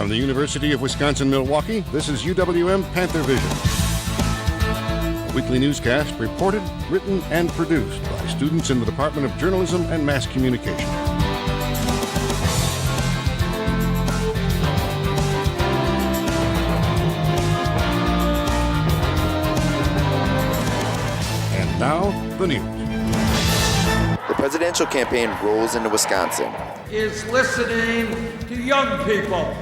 From the University of Wisconsin-Milwaukee, this is UWM PantherVision. A weekly newscast reported, written, and produced by students in the Department of Journalism and Mass Communication. And now, the news. The presidential campaign rolls into Wisconsin. Is listening to young people.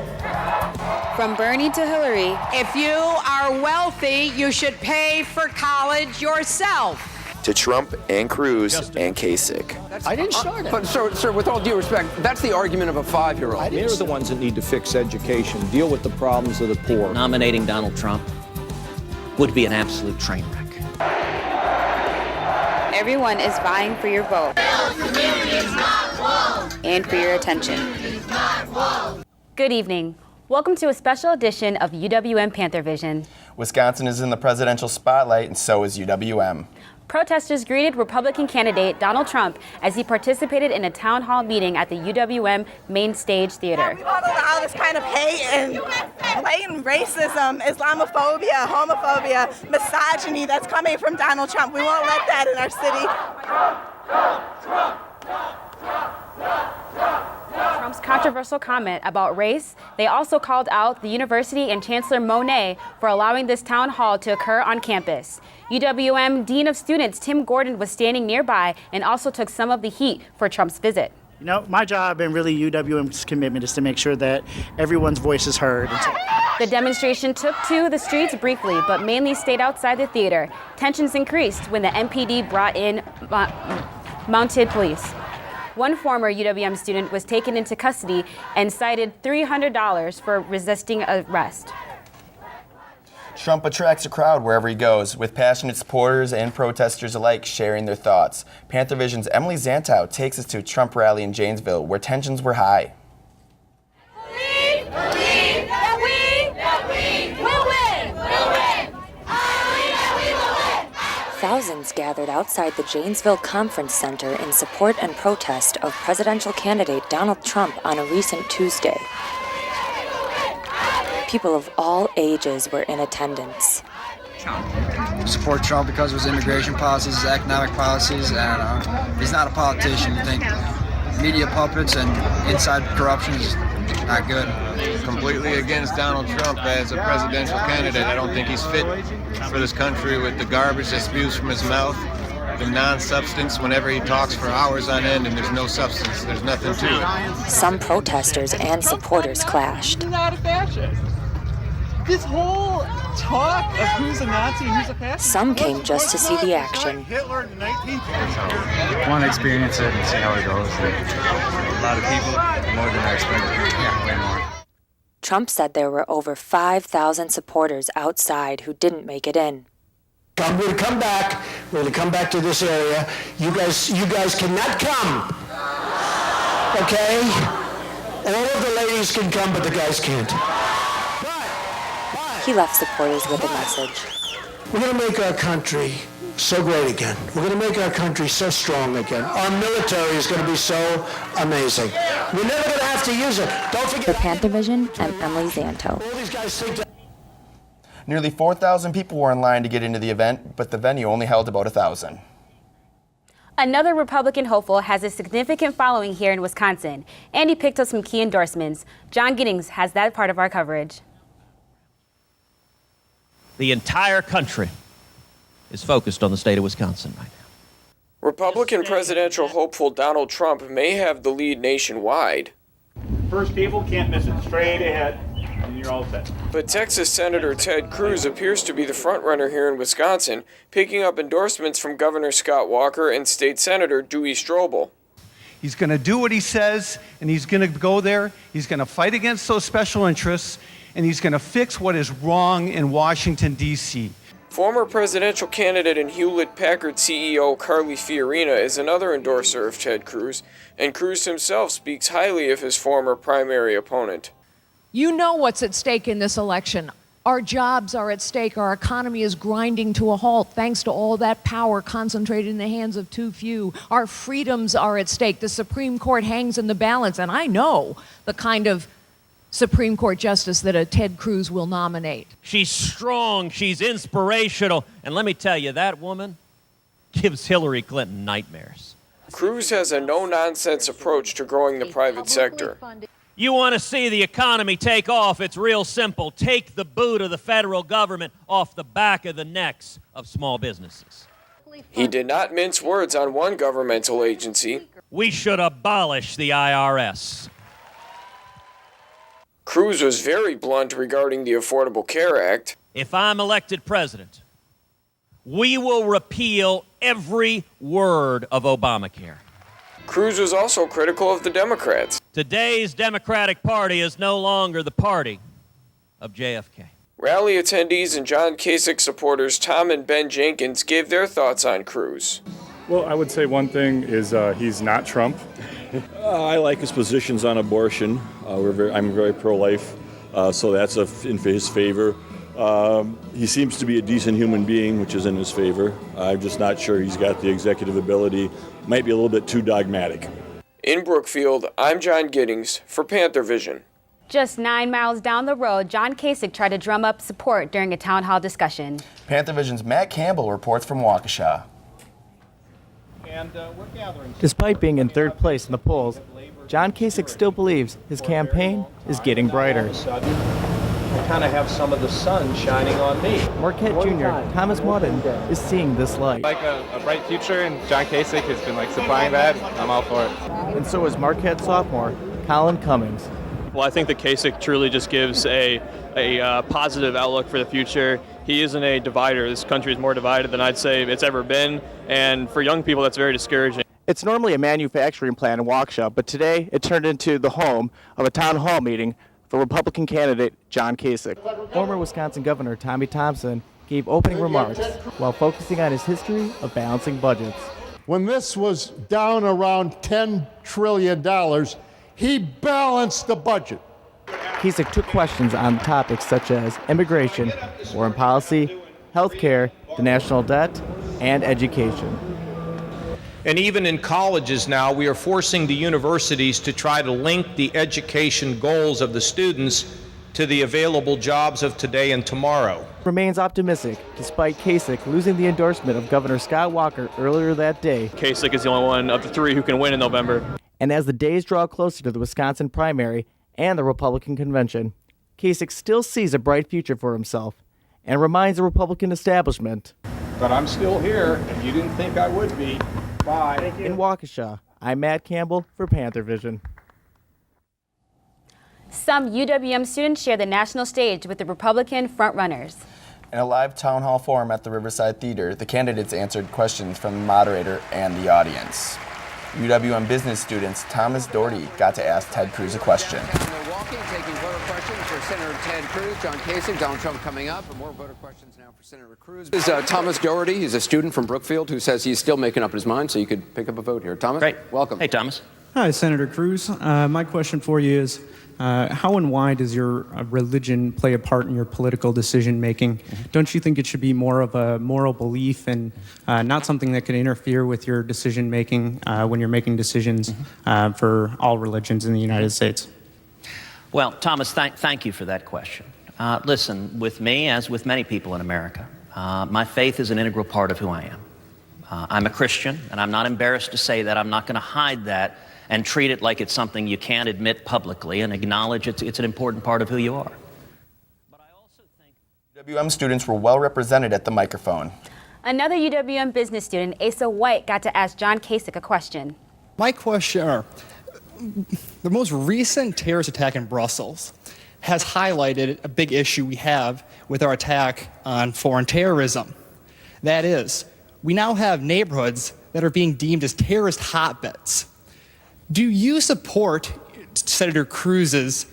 From Bernie to Hillary. If you are wealthy, you should pay for college yourself. To Trump and Cruz and Kasich. I didn't start it. But, sir, with all due respect, that's the argument of a 5-year-old. They're the ones that need to fix education, deal with the problems of the poor. Nominating Donald Trump would be an absolute train wreck. Everyone is vying for your vote and for your attention. Good evening. Welcome to a special edition of UWM PantherVision. Wisconsin is in the presidential spotlight, and so is UWM. Protesters greeted Republican candidate Donald Trump as he participated in a town hall meeting at the UWM Main Stage Theater. We won't allow this kind of hate and blatant racism, Islamophobia, homophobia, misogyny that's coming from Donald Trump. We won't let that in our city. Trump's controversial comment about race. They also called out the university and Chancellor Monet for allowing this town hall to occur on campus. UWM Dean of Students Tim Gordon was standing nearby and also took some of the heat for Trump's visit. You know, my job and really UWM's commitment is to make sure that everyone's voice is heard. The demonstration took to the streets briefly, but mainly stayed outside the theater. Tensions increased when the MPD brought in mounted police. One former UWM student was taken into custody and cited $300 for resisting arrest. Trump attracts a crowd wherever he goes, with passionate supporters and protesters alike sharing their thoughts. PantherVision's Emily Zantow takes us to a Trump rally in Janesville, where tensions were high. Believe that we will win. We'll win. I believe that we will win. Thousands gathered outside the Janesville Conference Center in support and protest of presidential candidate Donald Trump on a recent Tuesday. People of all ages were in attendance. Support Trump because of his immigration policies, his economic policies, and he's not a politician. You think media puppets and inside corruption is not good. Completely against Donald Trump as a presidential candidate. I don't think he's fit for this country with the garbage that spews from his mouth, the non-substance whenever he talks for hours on end, and there's no substance, there's nothing to it. Some protesters and supporters clashed. He's not a fascist. This whole talk of who's a Nazi and who's a fascist. Some came just to see the action. Want to experience it and see how it goes. A lot of people, more than I expected. Yeah, way more. Trump said there were over 5,000 supporters outside who didn't make it in. I'm going to come back. We're going to come back to this area. You guys cannot come. Okay? All of the ladies can come, but the guys can't. He left supporters with a message. We're going to make our country so great again. We're going to make our country so strong again. Our military is going to be so amazing. We're never going to have to use it. Don't forget. For PantherVision, I'm Emily Zantow. Nearly 4,000 people were in line to get into the event, but the venue only held about 1,000. Another Republican hopeful has a significant following here in Wisconsin, and he picked up some key endorsements. John Giddings has that part of our coverage. The entire country is focused on the state of Wisconsin right now. Republican presidential hopeful Donald Trump may have the lead nationwide. First people can't miss it. Straight ahead, and you're all set. But Texas Senator Ted Cruz appears to be the frontrunner here in Wisconsin, picking up endorsements from Governor Scott Walker and State Senator Dewey Strobel. He's going to do what he says, and he's going to go there. He's going to fight against those special interests, and he's going to fix what is wrong in Washington, D.C. Former presidential candidate and Hewlett-Packard CEO Carly Fiorina is another endorser of Ted Cruz, and Cruz himself speaks highly of his former primary opponent. You know what's at stake in this election. Our jobs are at stake. Our economy is grinding to a halt thanks to all that power concentrated in the hands of too few. Our freedoms are at stake. The Supreme Court hangs in the balance, and I know the kind of Supreme Court justice that a Ted Cruz will nominate. She's strong, she's inspirational, and let me tell you, that woman gives Hillary Clinton nightmares. Cruz has a no-nonsense approach to growing the private sector. You want to see the economy take off, it's real simple. Take the boot of the federal government off the back of the necks of small businesses. He did not mince words on one governmental agency. We should abolish the IRS. Cruz was very blunt regarding the Affordable Care Act. If I'm elected president, we will repeal every word of Obamacare. Cruz was also critical of the Democrats. Today's Democratic Party is no longer the party of JFK. Rally attendees and John Kasich supporters Tom and Ben Jenkins gave their thoughts on Cruz. Well, I would say one thing is he's not Trump. I like his positions on abortion. I'm very pro-life, so that's in his favor. He seems to be a decent human being, which is in his favor. I'm just not sure he's got the executive ability. Might be a little bit too dogmatic. In Brookfield, I'm John Giddings for PantherVision. Just 9 miles down the road, John Kasich tried to drum up support during a town hall discussion. PantherVision's Matt Campbell reports from Waukesha. Despite being in third place in the polls, John Kasich still believes his campaign is getting brighter. I kind of have some of the sun shining on me. Marquette Jr. Thomas Mudden is seeing this light. Like a bright future, and John Kasich has been supplying that. I'm all for it. And so is Marquette sophomore Colin Cummings. Well, I think that Kasich truly just gives a positive outlook for the future. He isn't a divider. This country is more divided than I'd say it's ever been, and for young people, that's very discouraging. It's normally a manufacturing plant in Waukesha, but today it turned into the home of a town hall meeting for Republican candidate John Kasich. Former Wisconsin Governor Tommy Thompson gave opening remarks while focusing on his history of balancing budgets. When this was down around $10 trillion, he balanced the budget. Kasich took questions on topics such as immigration, foreign policy, health care, the national debt, and education. And even in colleges now, we are forcing the universities to try to link the education goals of the students to the available jobs of today and tomorrow. Remains optimistic despite Kasich losing the endorsement of Governor Scott Walker earlier that day. Kasich is the only one of the three who can win in November. And as the days draw closer to the Wisconsin primary and the Republican convention, Kasich still sees a bright future for himself and reminds the Republican establishment. But I'm still here, and you didn't think I would be. Bye. In Waukesha, I'm Matt Campbell for PantherVision. Some UWM students share the national stage with the Republican frontrunners. In a live town hall forum at the Riverside Theater, the candidates answered questions from the moderator and the audience. UWM business students Thomas Doherty got to ask Ted Cruz a question. Milwaukee taking voter questions for Senator Ted Cruz, John Kasich, Donald Trump coming up, and more voter questions now for Senator Cruz. This is Thomas Doherty. He's a student from Brookfield who says he's still making up his mind, so you could pick up a vote here. Thomas, great. Welcome. Hey, Thomas. Hi, Senator Cruz. My question for you is, how and why does your religion play a part in your political decision-making? Don't you think it should be more of a moral belief and not something that could interfere with your decision-making when you're making decisions for all religions in the United States? Well, Thomas, thank you for that question. Listen, with me, as with many people in America, my faith is an integral part of who I am. I'm a Christian, and I'm not embarrassed to say that. I'm not going to hide that and treat it like it's something you can't admit publicly and acknowledge it's an important part of who you are. UWM students were well represented at the microphone. Another UWM business student, Asa White, got to ask John Kasich a question. My question, the most recent terrorist attack in Brussels has highlighted a big issue we have with our attack on foreign terrorism. That is, we now have neighborhoods that are being deemed as terrorist hotbeds. Do you support Senator Cruz's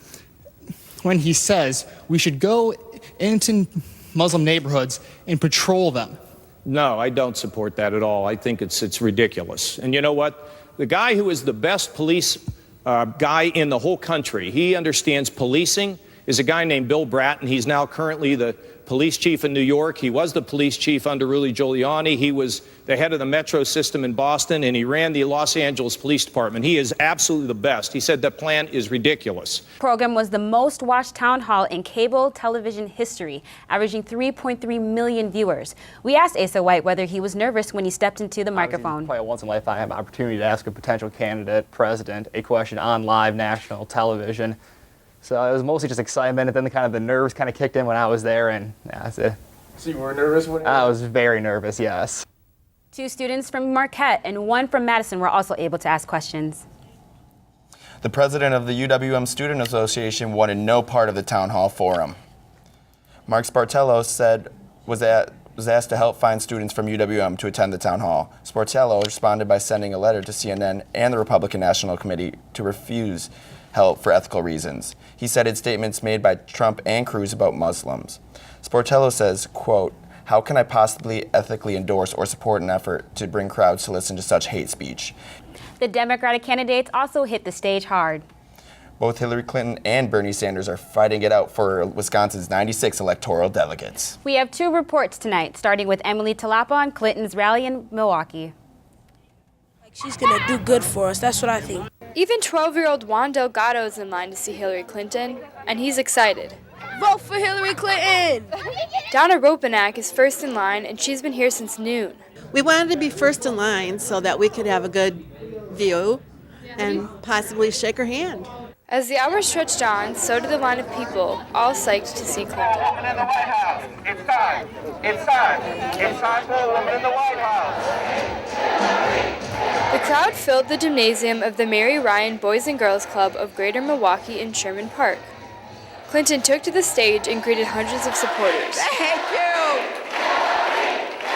when he says we should go into Muslim neighborhoods and patrol them? No, I don't support that at all. I think it's ridiculous. And you know what? The guy who is the best police guy in the whole country, he understands policing, is a guy named Bill Bratton. He's now currently the police chief in New York. He was the police chief under Rudy Giuliani. He was the head of the metro system in Boston, and he ran the Los Angeles Police Department. He is absolutely the best. He said that plan is ridiculous. Program was the most watched town hall in cable television history, averaging 3.3 million viewers. We asked Asa White whether he was nervous when he stepped into the microphone. Probably a once-in-a-lifetime opportunity to ask a potential candidate, president, a question on live national television. So it was mostly just excitement, and then the nerves kind of kicked in when I was there, and yeah, that's it. So you were nervous when I was very nervous, yes. 2 students from Marquette and 1 from Madison were also able to ask questions. The president of the UWM Student Association wanted no part of the town hall forum. Mark Spartello was asked to help find students from UWM to attend the town hall. Spartello responded by sending a letter to CNN and the Republican National Committee to refuse help for ethical reasons. He cited statements made by Trump and Cruz about Muslims. Sportello says, quote, "How can I possibly ethically endorse or support an effort to bring crowds to listen to such hate speech?" The Democratic candidates also hit the stage hard. Both Hillary Clinton and Bernie Sanders are fighting it out for Wisconsin's 96 electoral delegates. We have 2 reports tonight, starting with Emily Talapa on Clinton's rally in Milwaukee. She's gonna do good for us, that's what I think. Even 12-year-old Juan Delgado is in line to see Hillary Clinton, and he's excited. Vote for Hillary Clinton! Donna Ropanak is first in line, and she's been here since noon. We wanted to be first in line so that we could have a good view and possibly shake her hand. As the hours stretched on, so did the line of people, all psyched to see Clinton. Woman in the White House. It's time. It's time. It's time for a woman in the White House. The crowd filled the gymnasium of the Mary Ryan Boys and Girls Club of Greater Milwaukee in Sherman Park. Clinton took to the stage and greeted hundreds of supporters. Thank you!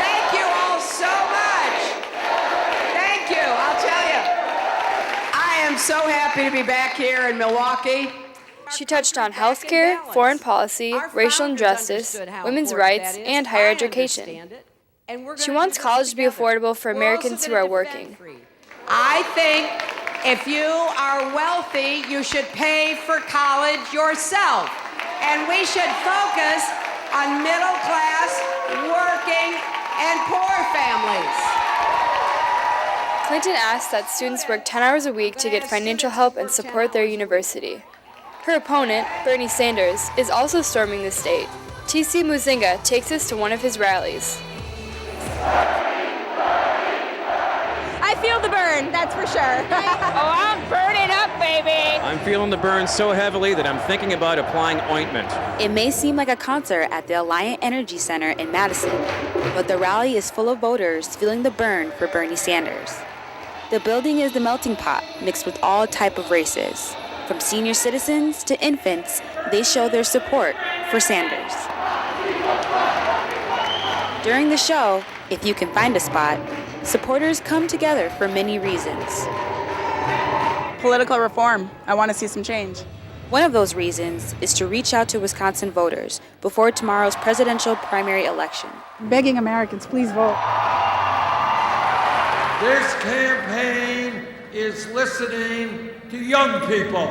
Thank you all so much! Thank you, I'll tell you. I am so happy to be back here in Milwaukee. She touched on healthcare, foreign policy, racial injustice, women's rights, and higher education. She wants college to be affordable for Americans who are working. I think if you are wealthy, you should pay for college yourself. And we should focus on middle class, working, and poor families. Clinton asked that students work 10 hours a week to get financial help and support their university. Her opponent, Bernie Sanders, is also storming the state. T.C. Muzinga takes us to one of his rallies. I feel the burn, that's for sure. Oh, I'm burning up, baby! I'm feeling the burn so heavily that I'm thinking about applying ointment. It may seem like a concert at the Alliant Energy Center in Madison, but the rally is full of voters feeling the burn for Bernie Sanders. The building is the melting pot, mixed with all type of races. From senior citizens to infants, they show their support for Sanders. During the show, if you can find a spot, supporters come together for many reasons. Political reform. I want to see some change. One of those reasons is to reach out to Wisconsin voters before tomorrow's presidential primary election. Begging Americans, please vote. This campaign is listening to young people.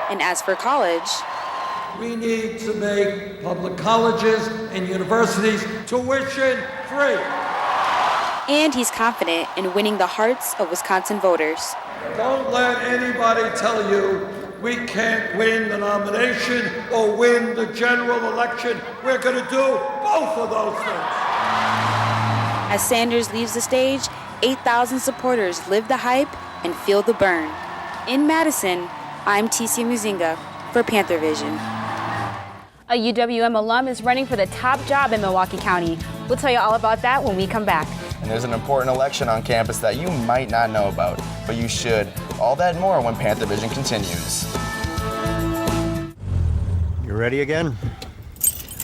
And as for college, we need to make public colleges and universities tuition free. And he's confident in winning the hearts of Wisconsin voters. Don't let anybody tell you we can't win the nomination or win the general election. We're going to do both of those things. As Sanders leaves the stage, 8,000 supporters live the hype and feel the burn. In Madison, I'm T.C. Muzinga for PantherVision. A UWM alum is running for the top job in Milwaukee County. We'll tell you all about that when we come back. And there's an important election on campus that you might not know about, but you should. All that and more when PantherVision continues. You ready again?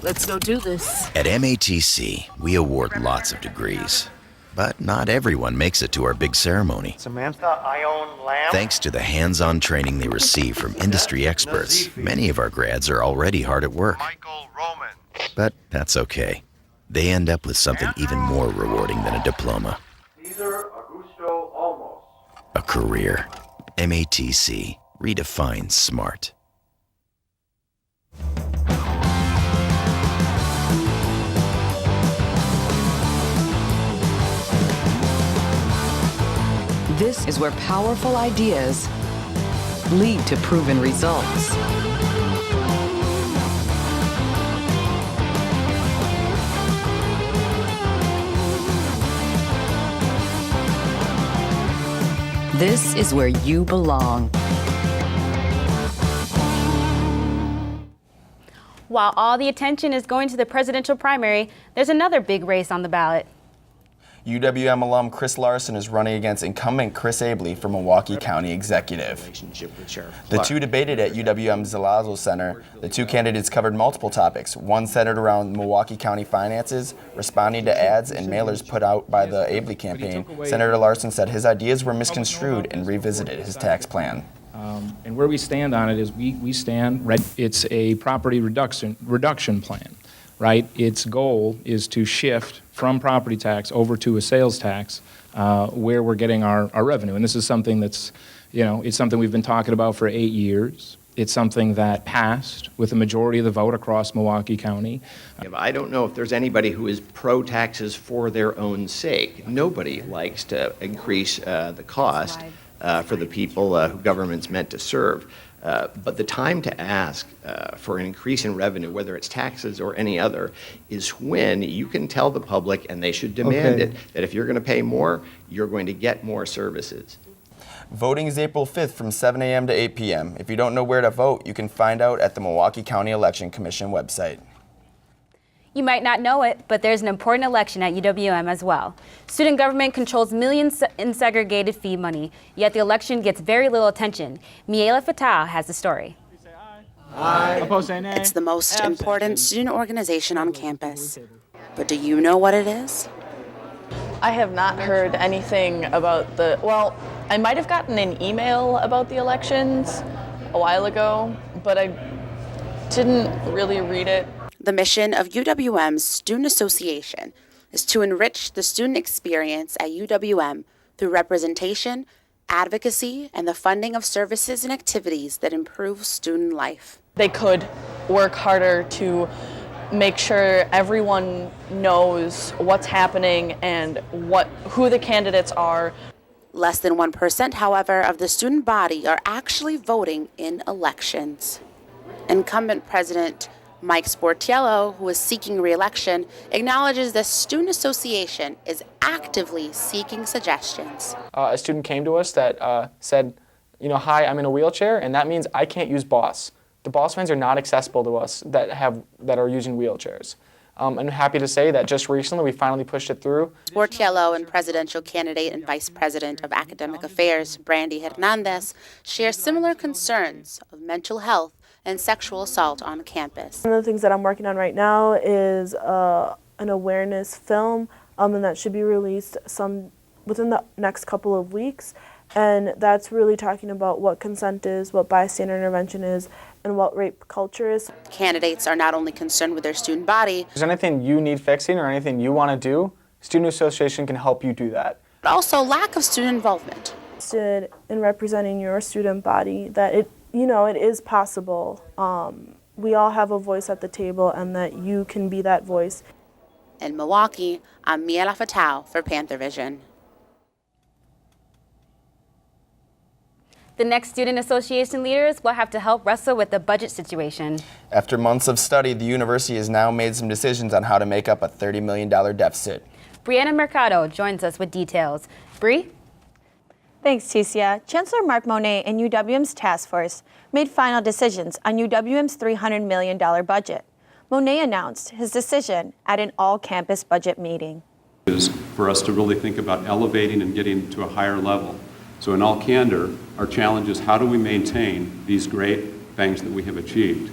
Let's go do this. At MATC, we award lots of degrees, but not everyone makes it to our big ceremony. Samantha, I own lamb. Thanks to the hands-on training they receive from industry experts, many of our grads are already hard at work. But that's okay. They end up with something even more rewarding than a diploma. A career. MATC. Redefine smart. This is where powerful ideas lead to proven results. This is where you belong. While all the attention is going to the presidential primary, there's another big race on the ballot. UWM alum Chris Larson is running against incumbent Chris Abley for Milwaukee County Executive. The two debated at UWM Zalazo Center. The two candidates covered multiple topics, one centered around Milwaukee County finances, responding to ads and mailers put out by the Abley campaign. Senator Larson said his ideas were misconstrued and revisited his tax plan. And where we stand on it is we stand, right, it's a property reduction plan, right? Its goal is to shift from property tax over to a sales tax where we're getting our revenue. And this is something that's, it's something we've been talking about for 8 years. It's something that passed with a majority of the vote across Milwaukee County. I don't know if there's anybody who is pro-taxes for their own sake. Nobody likes to increase the cost for the people who government's meant to serve. But the time to ask for an increase in revenue, whether it's taxes or any other, is when you can tell the public, and they should demand it, that if you're going to pay more, you're going to get more services. Voting is April 5th from 7 a.m. to 8 p.m. If you don't know where to vote, you can find out at the Milwaukee County Election Commission website. You might not know it, but there's an important election at UWM as well. Student government controls millions in segregated fee money, yet the election gets very little attention. Miela Fatah has the story. Aye. Opposed, say nay. It's the most important student organization on campus. But do you know what it is? I have not heard anything about well, I might have gotten an email about the elections a while ago, but I didn't really read it. The mission of UWM's Student Association is to enrich the student experience at UWM through representation, advocacy, and the funding of services and activities that improve student life. They could work harder to make sure everyone knows what's happening and who the candidates are. Less than 1%, however, of the student body are actually voting in elections. Incumbent President Mike Sportiello, who is seeking re-election, acknowledges the Student Association is actively seeking suggestions. A student came to us that said, hi, I'm in a wheelchair, and that means I can't use BOSS. The BOSS vans are not accessible to us that are using wheelchairs. I'm happy to say that just recently we finally pushed it through. Sportiello and presidential candidate and vice president of academic affairs, Brandy Hernandez, share similar concerns of mental health and sexual assault on campus. One of the things that I'm working on right now is an awareness film, and that should be released within the next couple of weeks. And that's really talking about what consent is, what bystander intervention is, and what rape culture is. Candidates are not only concerned with their student body. If there's anything you need fixing or anything you want to do, Student Association can help you do that. But also lack of student involvement. Interested in representing your student body, that it is possible. We all have a voice at the table, and that you can be that voice. In Milwaukee, I'm Miela Fatah for PantherVision. The next student association leaders will have to help wrestle with the budget situation. After months of study, the university has now made some decisions on how to make up a $30 million deficit. Brianna Mercado joins us with details. Bree? Thanks, Ticia. Chancellor Mark Monet and UWM's task force made final decisions on UWM's $300 million budget. Monet announced his decision at an all-campus budget meeting. Is for us to really think about elevating and getting to a higher level. So in all candor, our challenge is how do we maintain these great things that we have achieved?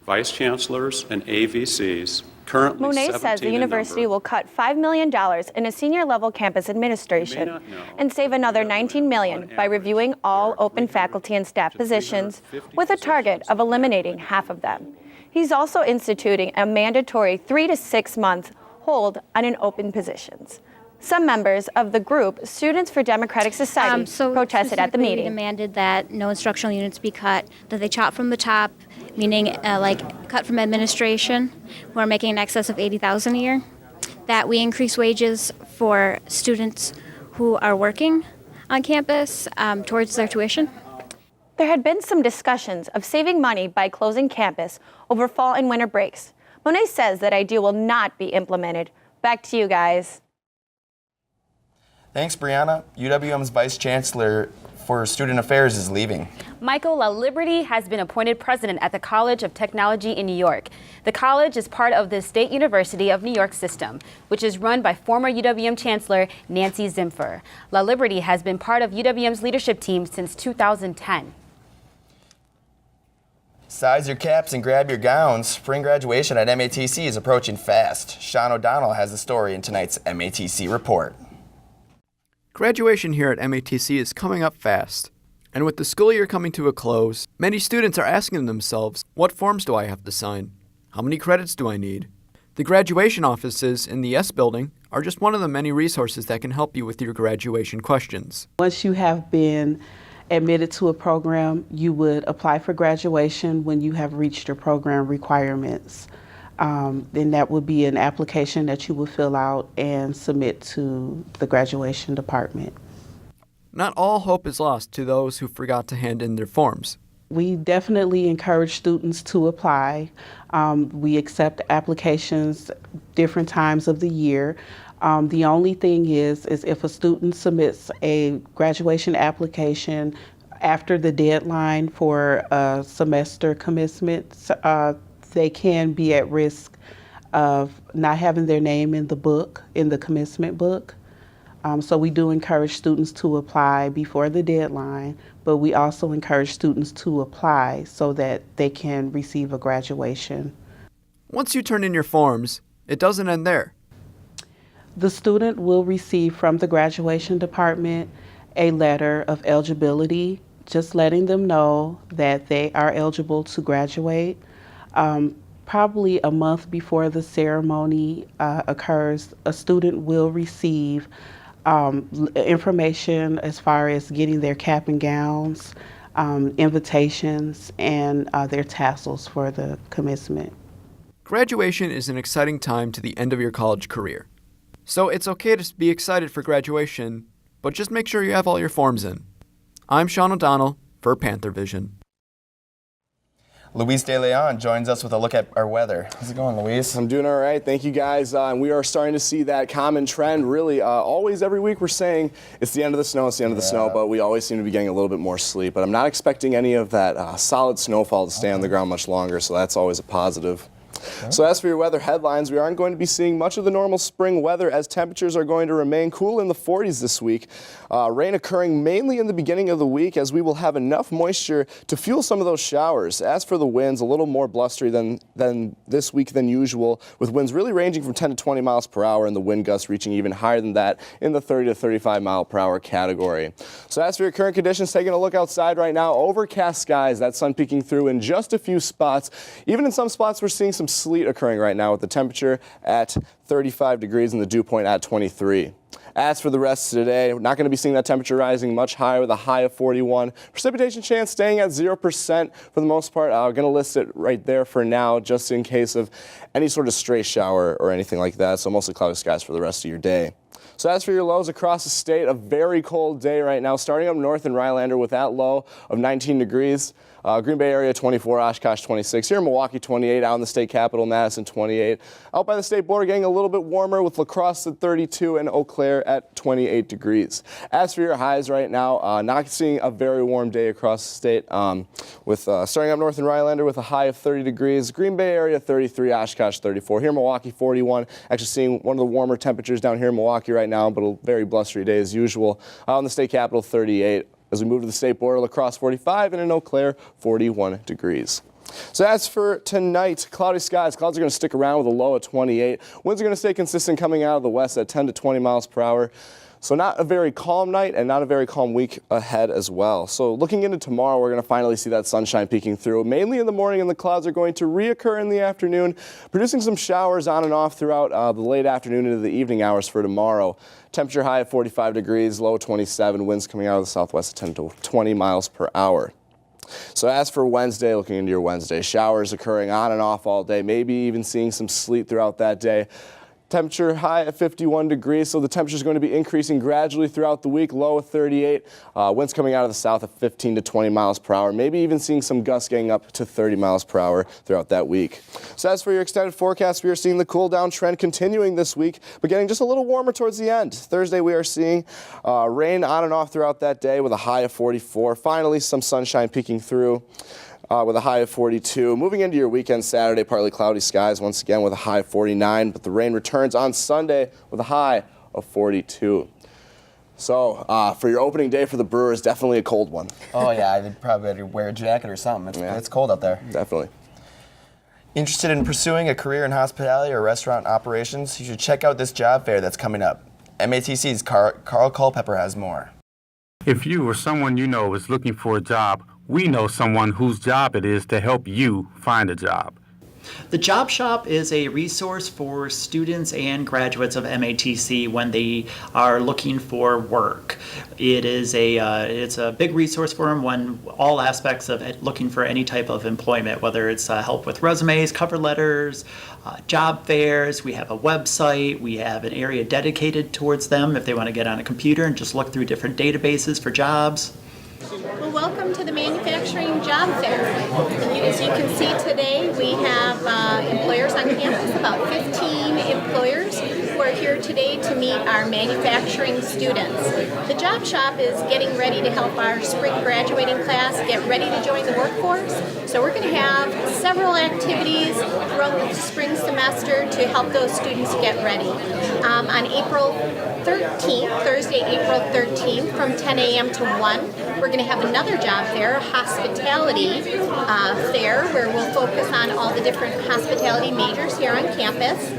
Vice chancellors and AVCs, currently Monet says the university will cut $5 million in a senior level campus administration and save another $19 million by reviewing all open faculty and staff positions with a target of eliminating half of them. He's also instituting a mandatory 3 to 6 month hold on an open positions. Some members of the group, Students for Democratic Society, protested at the meeting. We demanded that no instructional units be cut, that they chop from the top, meaning cut from administration, who are making in excess of $80,000 a year, that we increase wages for students who are working on campus towards their tuition. There had been some discussions of saving money by closing campus over fall and winter breaks. Monet says that idea will not be implemented. Back to you guys. Thanks, Brianna. UWM's Vice Chancellor for Student Affairs is leaving. Michael LaLiberty has been appointed president at the College of Technology in New York. The college is part of the State University of New York system, which is run by former UWM Chancellor Nancy Zimpher. LaLiberty has been part of UWM's leadership team since 2010. Size your caps and grab your gowns. Spring graduation at MATC is approaching fast. Sean O'Donnell has the story in tonight's MATC report. Graduation here at MATC is coming up fast. And with the school year coming to a close, many students are asking themselves, what forms do I have to sign? How many credits do I need? The graduation offices in the S building are just one of the many resources that can help you with your graduation questions. Once you have been admitted to a program, you would apply for graduation when you have reached your program requirements. Then that would be an application that you would fill out and submit to the graduation department. Not all hope is lost to those who forgot to hand in their forms. We definitely encourage students to apply. We accept applications different times of the year. The only thing is if a student submits a graduation application after the deadline for semester commencement, they can be at risk of not having their name in the book, in the commencement book. So we do encourage students to apply before the deadline, but we also encourage students to apply so that they can receive a graduation. Once you turn in your forms, it doesn't end there. The student will receive from the graduation department a letter of eligibility, just letting them know that they are eligible to graduate. Probably a month before the ceremony occurs, a student will receive information as far as getting their cap and gowns, invitations, and their tassels for the commencement. Graduation is an exciting time to the end of your college career. So it's okay to be excited for graduation, but just make sure you have all your forms in. I'm Sean O'Donnell for PantherVision. Luis De Leon joins us with a look at our weather. How's it going, Luis? I'm doing all right. Thank you, guys. And we are starting to see that common trend, really. Always, every week, we're saying it's the end of the snow, it's the end of the snow, but we always seem to be getting a little bit more sleet. But I'm not expecting any of that solid snowfall to stay on the ground much longer, so that's always a positive. Okay. So as for your weather headlines, we aren't going to be seeing much of the normal spring weather as temperatures are going to remain cool in the 40s this week. Rain occurring mainly in the beginning of the week as we will have enough moisture to fuel some of those showers. As for the winds, a little more blustery than this week than usual, with winds really ranging from 10 to 20 miles per hour and the wind gusts reaching even higher than that in the 30 to 35 mile per hour category. So as for your current conditions, taking a look outside right now, overcast skies, that sun peeking through in just a few spots. Even in some spots, we're seeing some sleet occurring right now with the temperature at 35 degrees and the dew point at 23. As for the rest of today, we're not going to be seeing that temperature rising much higher with a high of 41. Precipitation chance staying at 0% for the most part. I'm going to list it right there for now just in case of any sort of stray shower or anything like that. So mostly cloudy skies for the rest of your day. So as for your lows across the state, a very cold day right now, starting up north in Rylander with that low of 19 degrees. Green Bay area 24, Oshkosh 26. Here in Milwaukee 28, out in the state capital Madison 28. Out by the state border getting a little bit warmer with La Crosse at 32 and Eau Claire at 28 degrees. As for your highs right now, not seeing a very warm day across the state with starting up north in Rylander with a high of 30 degrees. Green Bay area 33, Oshkosh 34. Here in Milwaukee 41. Actually seeing one of the warmer temperatures down here in Milwaukee right now, but a very blustery day as usual. Out in the state capital 38. As we move to the state border, La Crosse 45 and in Eau Claire 41 degrees. So as for tonight, cloudy skies. Clouds are going to stick around with a low of 28. Winds are going to stay consistent coming out of the west at 10 to 20 miles per hour. So not a very calm night and not a very calm week ahead as well. So looking into tomorrow, we're going to finally see that sunshine peeking through, mainly in the morning, and the clouds are going to reoccur in the afternoon, producing some showers on and off throughout the late afternoon into the evening hours for tomorrow. Temperature high at 45 degrees, low 27, winds coming out of the southwest at 10 to 20 miles per hour. So as for Wednesday, looking into your Wednesday, showers occurring on and off all day, maybe even seeing some sleet throughout that day. Temperature high at 51 degrees, so the temperature is going to be increasing gradually throughout the week, low of 38. Winds coming out of the south at 15 to 20 miles per hour, maybe even seeing some gusts getting up to 30 miles per hour throughout that week. So as for your extended forecast, we are seeing the cool down trend continuing this week, but getting just a little warmer towards the end. Thursday, we are seeing rain on and off throughout that day with a high of 44. Finally, some sunshine peeking through. With a high of 42. Moving into your weekend, Saturday, partly cloudy skies once again with a high of 49, but the rain returns on Sunday with a high of 42. So for your opening day for the Brewers, definitely a cold one. Oh yeah, I'd probably better wear a jacket or something. It's cold out there. Definitely. Interested in pursuing a career in hospitality or restaurant operations? You should check out this job fair that's coming up. MATC's Carl Culpepper has more. If you or someone you know is looking for a job, we know someone whose job it is to help you find a job. The Job Shop is a resource for students and graduates of MATC when they are looking for work. It's a big resource for them when all aspects of looking for any type of employment, whether it's help with resumes, cover letters, job fairs. We have a website. We have an area dedicated towards them if they want to get on a computer and just look through different databases for jobs. Well, welcome to the Manufacturing Job Fair. As you can see today, we have employers on campus, about 15 employers who are here today to meet our manufacturing students. The Job Shop is getting ready to help our spring graduating class get ready to join the workforce. So we're going to have several activities throughout the spring semester to help those students get ready. On April 13th, Thursday, April 13th, from 10 a.m. to 1, we're going to have another job fair, a hospitality fair, where we'll focus on all the different hospitality majors here on campus.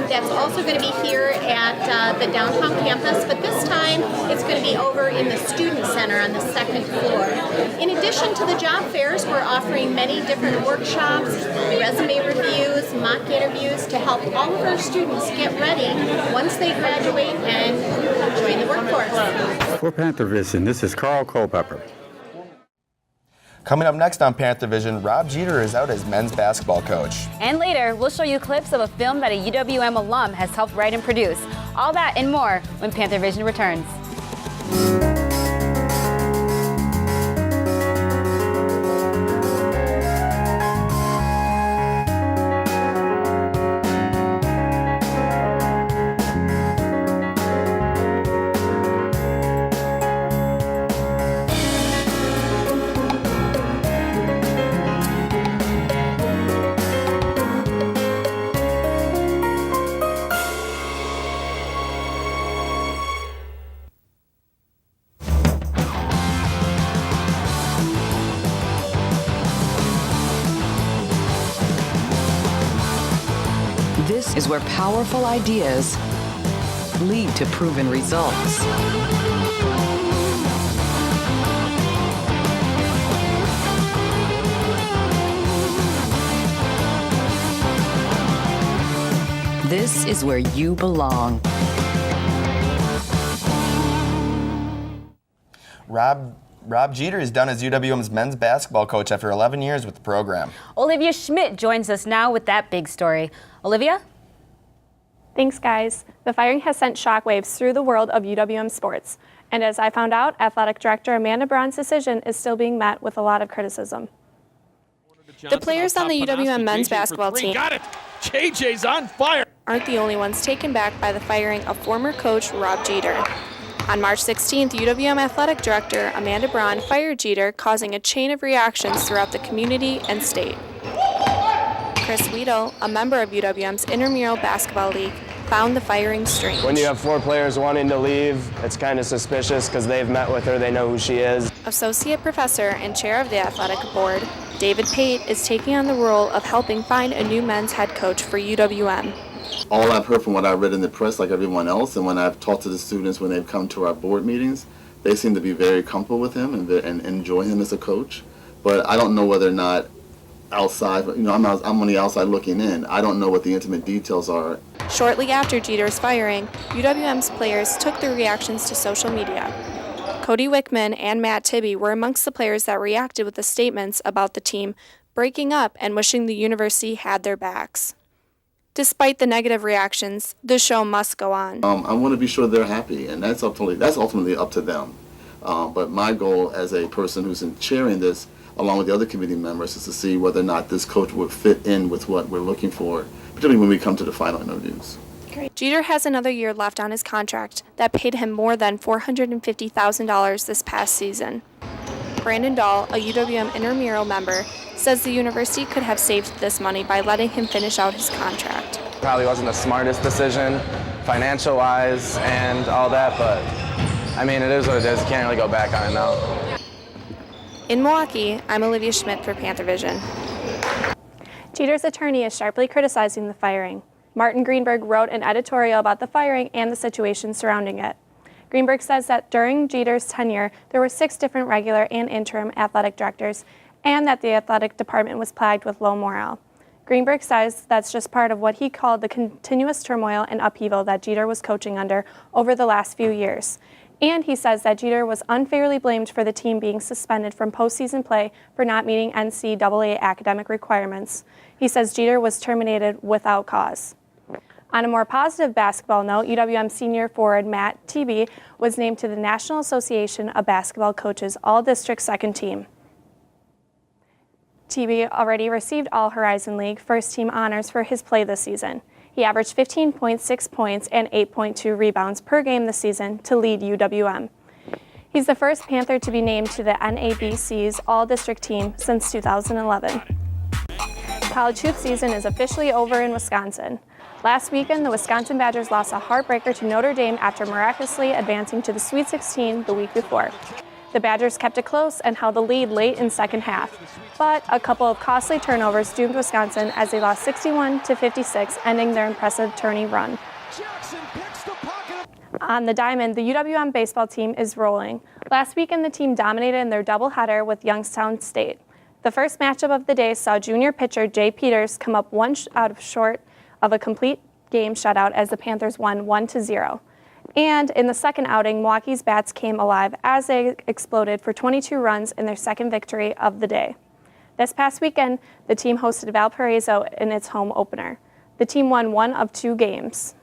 That's also going to be here at the downtown campus, but this time it's going to be over in the student center on the second floor. In addition to the job fairs, we're offering many different workshops, resume reviews, mock interviews to help all of our students get ready once they graduate and join the workforce. For PantherVision, this is Carl Culpepper. Coming up next on PantherVision, Rob Jeter is out as men's basketball coach. And later, we'll show you clips of a film that a UWM alum has helped write and produce. All that and more when PantherVision returns. This is where powerful ideas lead to proven results. This is where you belong. Rob Jeter is done as UWM's men's basketball coach after 11 years with the program. Olivia Schmidt joins us now with that big story. Olivia? Thanks, guys. The firing has sent shockwaves through the world of UWM sports. And as I found out, Athletic Director Amanda Braun's decision is still being met with a lot of criticism. The players on the UWM men's basketball team Got it! JJ's on fire! aren't the only ones taken back by the firing of former coach Rob Jeter. On March 16th, UWM Athletic Director Amanda Braun fired Jeter, causing a chain of reactions throughout the community and state. Chris Weedle, a member of UWM's Intramural Basketball League, found the firing strange. When you have 4 players wanting to leave, it's kind of suspicious because they've met with her, they know who she is. Associate Professor and Chair of the Athletic Board, David Pate, is taking on the role of helping find a new men's head coach for UWM. All I've heard from what I've read in the press, like everyone else, and when I've talked to the students when they've come to our board meetings, they seem to be very comfortable with him and enjoy him as a coach. But I don't know whether or not outside, I'm on the outside looking in. I don't know what the intimate details are. Shortly after Jeter's firing, UWM's players took their reactions to social media. Cody Wickman and Matt Tibby were amongst the players that reacted with the statements about the team breaking up and wishing the university had their backs. Despite the negative reactions, the show must go on. I want to be sure they're happy, and that's ultimately up to them. But my goal as a person who's chairing this, along with the other committee members, is to see whether or not this coach would fit in with what we're looking for, particularly when we come to the final interviews. Jeter has another year left on his contract that paid him more than $450,000 this past season. Brandon Dahl, a UWM intramural member, says the university could have saved this money by letting him finish out his contract. Probably wasn't the smartest decision, financial-wise and all that, but I mean, it is what it is. You can't really go back on it now. In Milwaukee, I'm Olivia Schmidt for PantherVision. Jeter's attorney is sharply criticizing the firing. Martin Greenberg wrote an editorial about the firing and the situation surrounding it. Greenberg says that during Jeter's tenure, there were 6 different regular and interim athletic directors, and that the athletic department was plagued with low morale. Greenberg says that's just part of what he called the continuous turmoil and upheaval that Jeter was coaching under over the last few years. And he says that Jeter was unfairly blamed for the team being suspended from postseason play for not meeting NCAA academic requirements. He says Jeter was terminated without cause. On a more positive basketball note, UWM senior forward Matt Tebe was named to the National Association of Basketball Coaches All-District Second Team. Tebe already received All-Horizon League first-team honors for his play this season. He averaged 15.6 points and 8.2 rebounds per game this season to lead UWM. He's the first Panther to be named to the NABC's All-District team since 2011. College hoop season is officially over in Wisconsin. Last weekend, the Wisconsin Badgers lost a heartbreaker to Notre Dame after miraculously advancing to the Sweet 16 the week before. The Badgers kept it close and held the lead late in second half, but a couple of costly turnovers doomed Wisconsin as they lost 61-56, ending their impressive tourney run. On the diamond, the UWM baseball team is rolling. Last weekend, the team dominated in their doubleheader with Youngstown State. The first matchup of the day saw junior pitcher Jay Peters come up one out short of a complete game shutout as the Panthers won 1-0. And in the second outing, Milwaukee's bats came alive as they exploded for 22 runs in their second victory of the day. This past weekend, the team hosted Valparaiso in its home opener. The team won 1 of 2 games.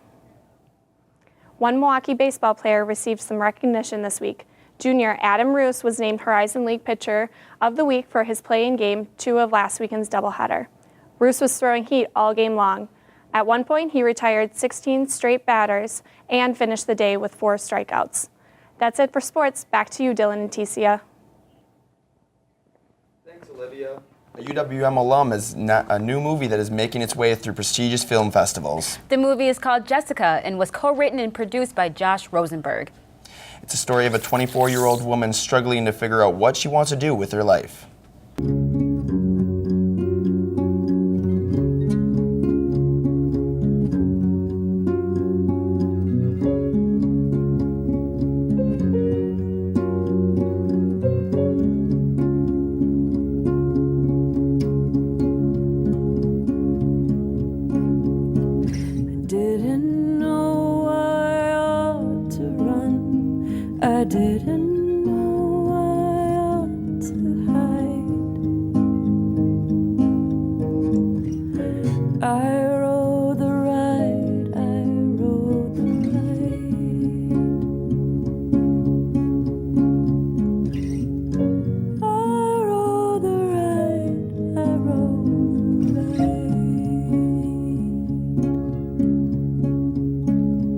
One Milwaukee baseball player received some recognition this week. Junior Adam Roos was named Horizon League Pitcher of the Week for his play in Game 2 of last weekend's doubleheader. Roos was throwing heat all game long. At one point, he retired 16 straight batters and finished the day with 4 strikeouts. That's it for sports. Back to you, Dylan and Ticia. Thanks, Olivia. A UWM alum is a new movie that is making its way through prestigious film festivals. The movie is called Jessica and was co-written and produced by Josh Rosenberg. It's a story of a 24-year-old woman struggling to figure out what she wants to do with her life. I didn't know I ought to hide. I rode the ride, I rode the ride. I rode the ride, I rode the ride.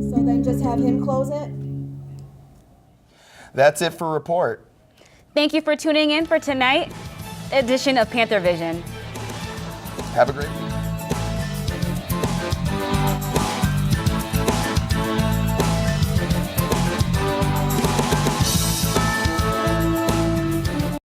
So then just have him close it? That's it for Report. Thank you for tuning in for tonight's edition of PantherVision. Have a great week.